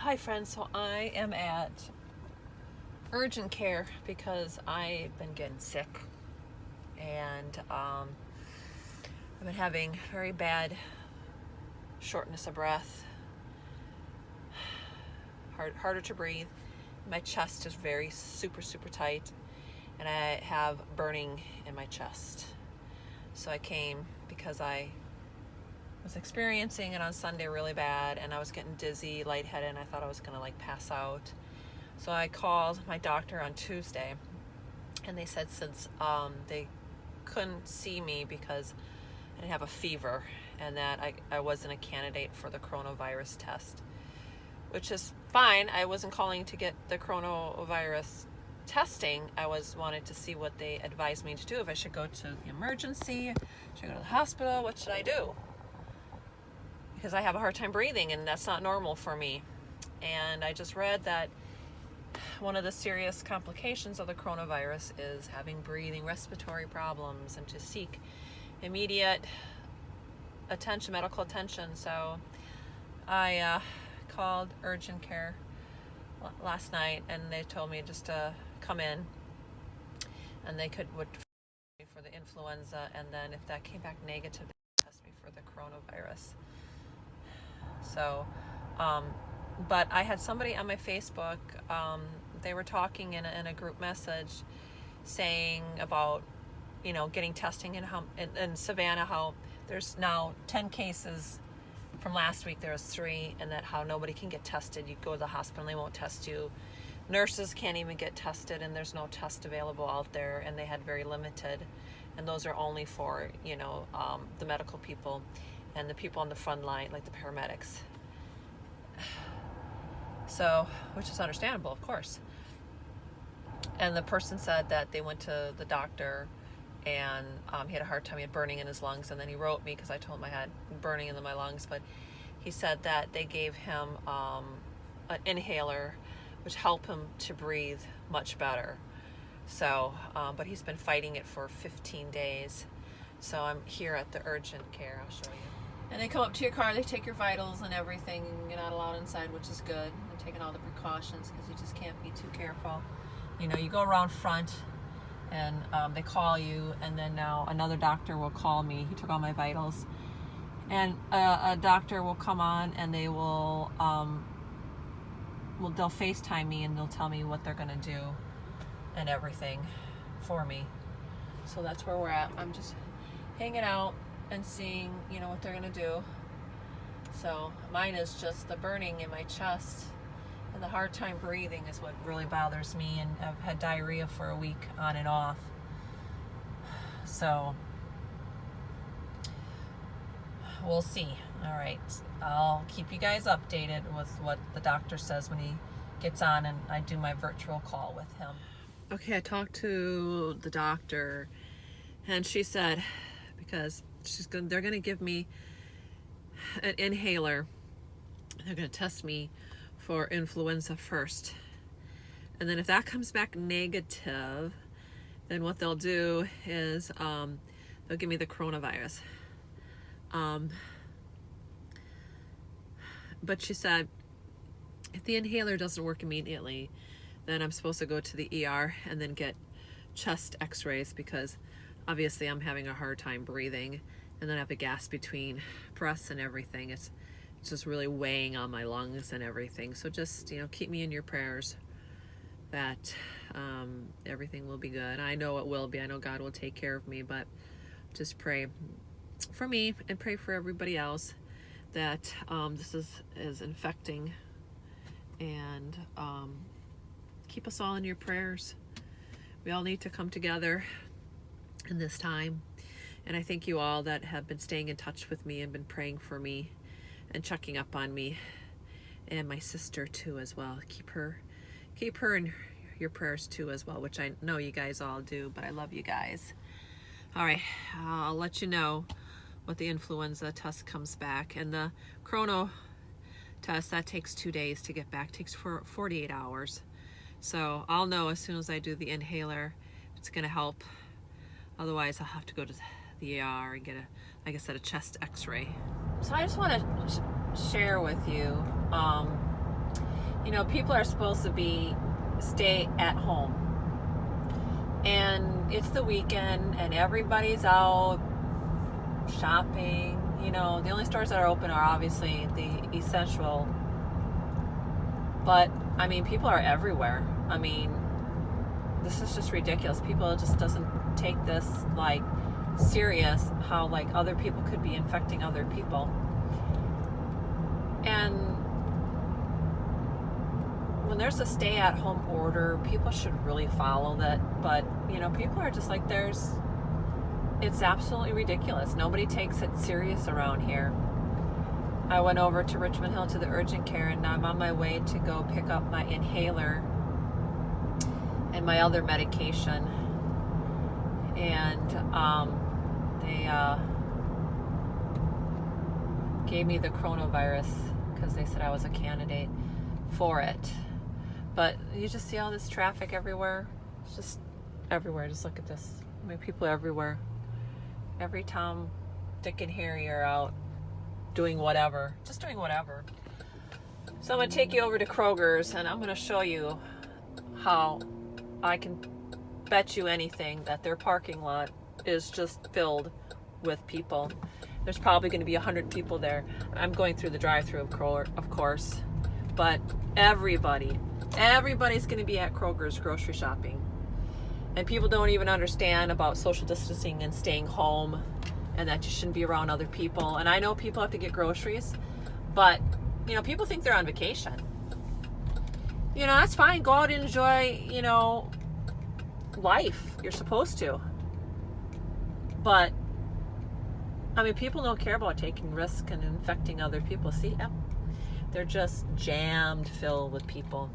Hi friends, so I am at urgent care because I've been getting sick and I've been having very bad shortness of breath, harder to breathe. My chest is very super tight and I have burning in my chest. So I came because I was experiencing it on Sunday really bad and I was getting dizzy, lightheaded, and I thought I was gonna pass out. So I called my doctor on Tuesday and they said since they couldn't see me because I didn't have a fever and that I wasn't a candidate for the coronavirus test, which is fine. I wasn't calling to get the coronavirus testing. I wanted to see what they advised me to do. If I should go to the emergency, should I go to the hospital, what should I do? Because I have a hard time breathing and that's not normal for me. And I just read that one of the serious complications of the coronavirus is having breathing, respiratory problems, and to seek immediate attention, medical attention. So I called urgent care last night and they told me just to come in and they would me for the influenza, and then if that came back negative, they would test me for the coronavirus. So, but I had somebody on my Facebook, they were talking in a group message saying about, getting testing in Savannah, how there's now 10 cases from last week. There was 3, and that how nobody can get tested. You go to the hospital and they won't test you. Nurses can't even get tested and there's no test available out there, and they had very limited, and those are only for, the medical people and the people on the front line, like the paramedics. So, which is understandable, of course. And the person said that they went to the doctor and he had a hard time. He had burning in his lungs, and then he wrote me because I told him I had burning in my lungs, but he said that they gave him an inhaler which helped him to breathe much better. So, but he's been fighting it for 15 days. So I'm here at the urgent care. I'll show you. And they come up to your car, they take your vitals and everything. You're not allowed inside, which is good. They're taking all the precautions because you just can't be too careful. You go around front and they call you, and then now another doctor will call me. He took all my vitals. And a doctor will come on and they will, they'll FaceTime me and they'll tell me what they're gonna do and everything for me. So that's where we're at. I'm just hanging out and seeing, what they're gonna do. So mine is just the burning in my chest and the hard time breathing is what really bothers me, and I've had diarrhea for a week on and off. So we'll see. All right, I'll keep you guys updated with what the doctor says when he gets on and I do my virtual call with him. Okay, I talked to the doctor and she said, because they're going to give me an inhaler. They're going to test me for influenza first. And then if that comes back negative, then what they'll do is they'll give me the coronavirus. But she said, if the inhaler doesn't work immediately, then I'm supposed to go to the ER and then get chest x-rays, because obviously I'm having a hard time breathing, and then I have a gas between breaths and everything. It's just really weighing on my lungs and everything. So just, keep me in your prayers that everything will be good. I know it will be. I know God will take care of me, but just pray for me and pray for everybody else that this is infecting, and keep us all in your prayers. We all need to come together in this time, and I thank you all that have been staying in touch with me and been praying for me and checking up on me, and my sister too as well. Keep her in your prayers too as well, which I know you guys all do, but I love you guys. All right, I'll let you know what the influenza test comes back, and the chrono test, that takes 2 days to get back, takes 48 hours. So I'll know as soon as I do the inhaler if it's going to help. Otherwise I'll have to go to the ER and get like I said, a chest x-ray. So I just want to share with you you know, people are supposed to stay at home. And it's the weekend and everybody's out shopping. You know, the only stores that are open are obviously the essential. But, I mean, people are everywhere. I mean, this is just ridiculous. People just doesn't take this, like, serious, how, like, other people could be infecting other people. And when there's a stay-at-home order, people should really follow that. But, you know, people are just like, it's absolutely ridiculous. Nobody takes it serious around here. I went over to Richmond Hill to the urgent care, and I'm on my way to go pick up my inhaler and my other medication. And they gave me the coronavirus because they said I was a candidate for it. But you just see all this traffic everywhere. It's just everywhere. Just look at this. I mean, people everywhere. Every Tom, Dick, and Harry are out doing whatever. Just doing whatever. So I'm going to take you over to Kroger's, and I'm going to show you how I can bet you anything that their parking lot is just filled with people. There's probably going to be 100 people there. I'm going through the drive-thru of Kroger, of course. But everybody's going to be at Kroger's grocery shopping. And people don't even understand about social distancing and staying home and that you shouldn't be around other people. And I know people have to get groceries, but, you know, people think they're on vacation. You know, that's fine. Go out and enjoy, you know, life. You're supposed to. But, I mean, people don't care about taking risks and infecting other people. See, they're just jammed filled with people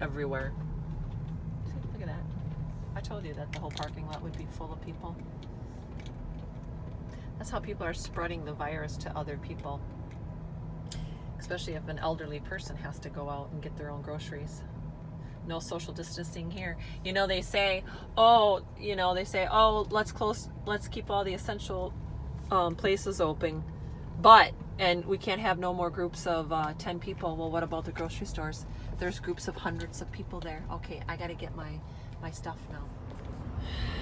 everywhere. See, look at that. I told you that the whole parking lot would be full of people. That's how people are spreading the virus to other people. Especially if an elderly person has to go out and get their own groceries. No social distancing here. You know, they say, let's keep all the essential places open. And we can't have no more groups of 10 people. Well, what about the grocery stores? There's groups of hundreds of people there. Okay, I gotta get my stuff now.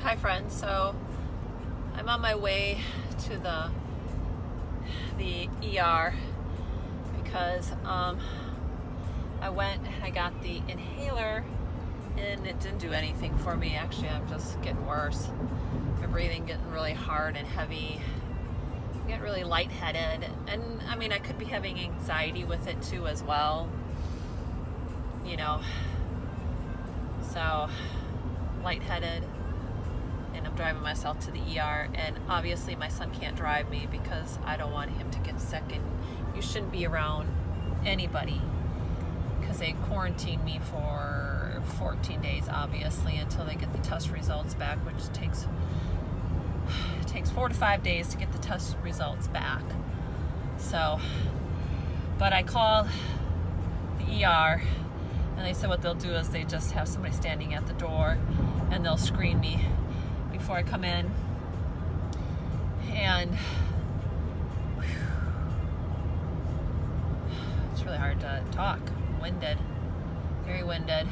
Hi friends, so I'm on my way to the ER because I went and I got the inhaler and it didn't do anything for me. Actually, I'm just getting worse. My breathing getting really hard and heavy. I'm getting really lightheaded. And I mean, I could be having anxiety with it too as well. You know, so lightheaded, and I'm driving myself to the ER, and obviously my son can't drive me because I don't want him to get sick, and you shouldn't be around anybody because they quarantine me for 14 days obviously until they get the test results back, which takes 4 to 5 days to get the test results back. So, but I called the ER, and they said what they'll do is they just have somebody standing at the door and they'll screen me before I come in. And it's really hard to talk. I'm winded, very winded.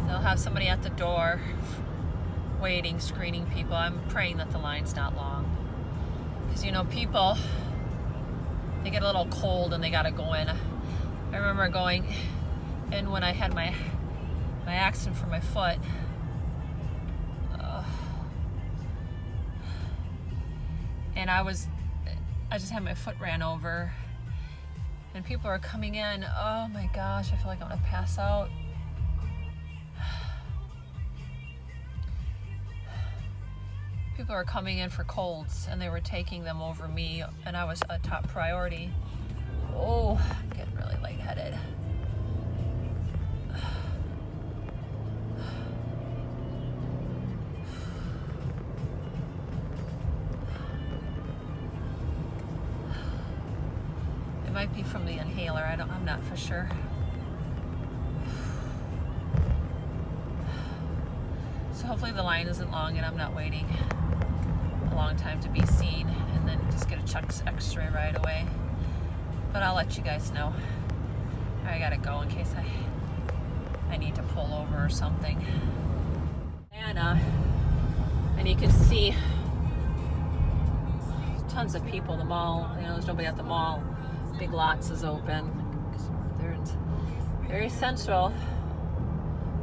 They'll have somebody at the door waiting, screening people. I'm praying that the line's not long. Because, you know, people, they get a little cold and they gotta go in. I remember going in when I had my accident for my foot. And I just had my foot ran over. And people are coming in. Oh my gosh, I feel like I'm gonna pass out. People are coming in for colds and they were taking them over me, and I was a top priority. Oh, I'm getting really lightheaded. It might be from the inhaler. I'm not for sure. So hopefully the line isn't long and I'm not waiting a long time to be seen, and then just get a chest x-ray right away. But I'll let you guys know. I gotta go in case I need to pull over or something. And you can see tons of people. The mall, there's nobody at the mall. Big Lots is open. They're very central.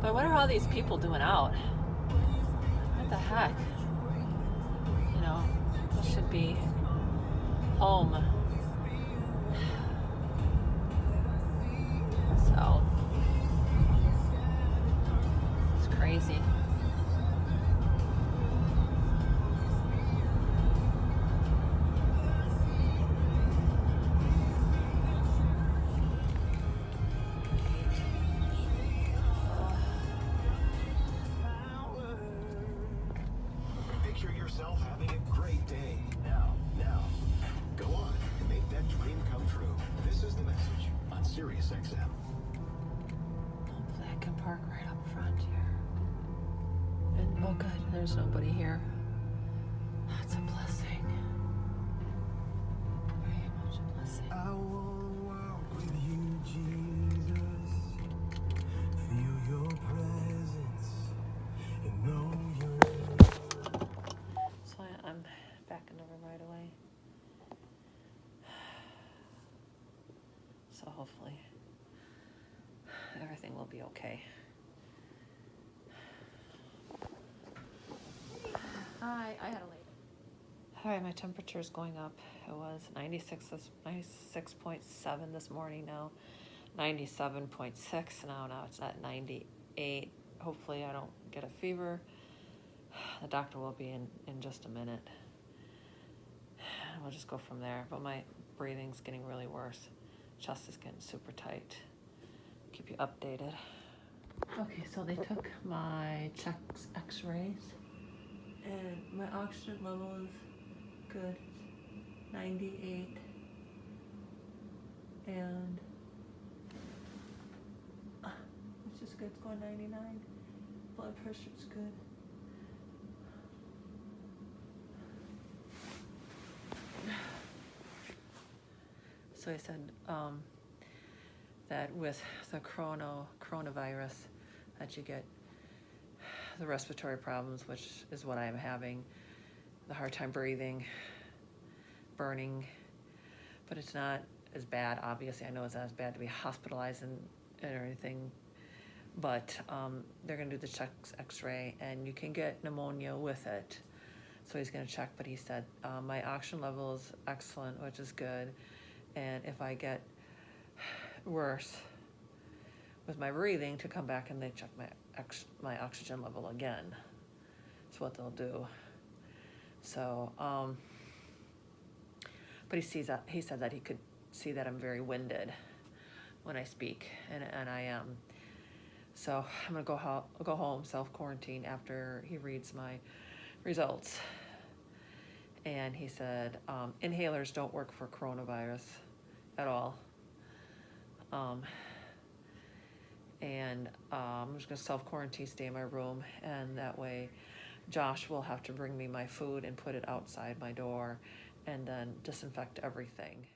But what are all these people doing out? What the heck? People should be home. So it's crazy. Picture yourself having a great day. Now, go on and make that dream come true. This is the message on Sirius XM. Hopefully I can park right up front here. And oh good, there's nobody here. That's a blessing. Very much a blessing. I wanna walk with you, Jesus. Feel your presence and know your. So I'm backing over right away. So hopefully everything will be okay. Hi, I had a late. All right, my temperature is going up. It was 96.7 this morning, now 97.6 now it's at 98. Hopefully I don't get a fever. The doctor will be in just a minute. We'll just go from there. But my breathing's getting really worse. Chest is getting super tight. Keep you updated. Okay, so they took my chest x-rays and my oxygen level is good. 98. And it's just good. It's going 99. Blood pressure's good. So he said that with the coronavirus that you get the respiratory problems, which is what I'm having, the hard time breathing, burning, but it's not as bad. Obviously, I know it's not as bad to be hospitalized and everything, but they're gonna do the chest x-ray and you can get pneumonia with it. So he's gonna check, but he said my oxygen level is excellent, which is good. And if I get worse with my breathing, to come back and they check my oxygen level again. That's what they'll do. So, but he said that he could see that I'm very winded when I speak, and I am. So I'm gonna go home, self-quarantine after he reads my results. And he said inhalers don't work for coronavirus at all. And I'm just gonna self-quarantine, stay in my room, and that way Josh will have to bring me my food and put it outside my door and then disinfect everything.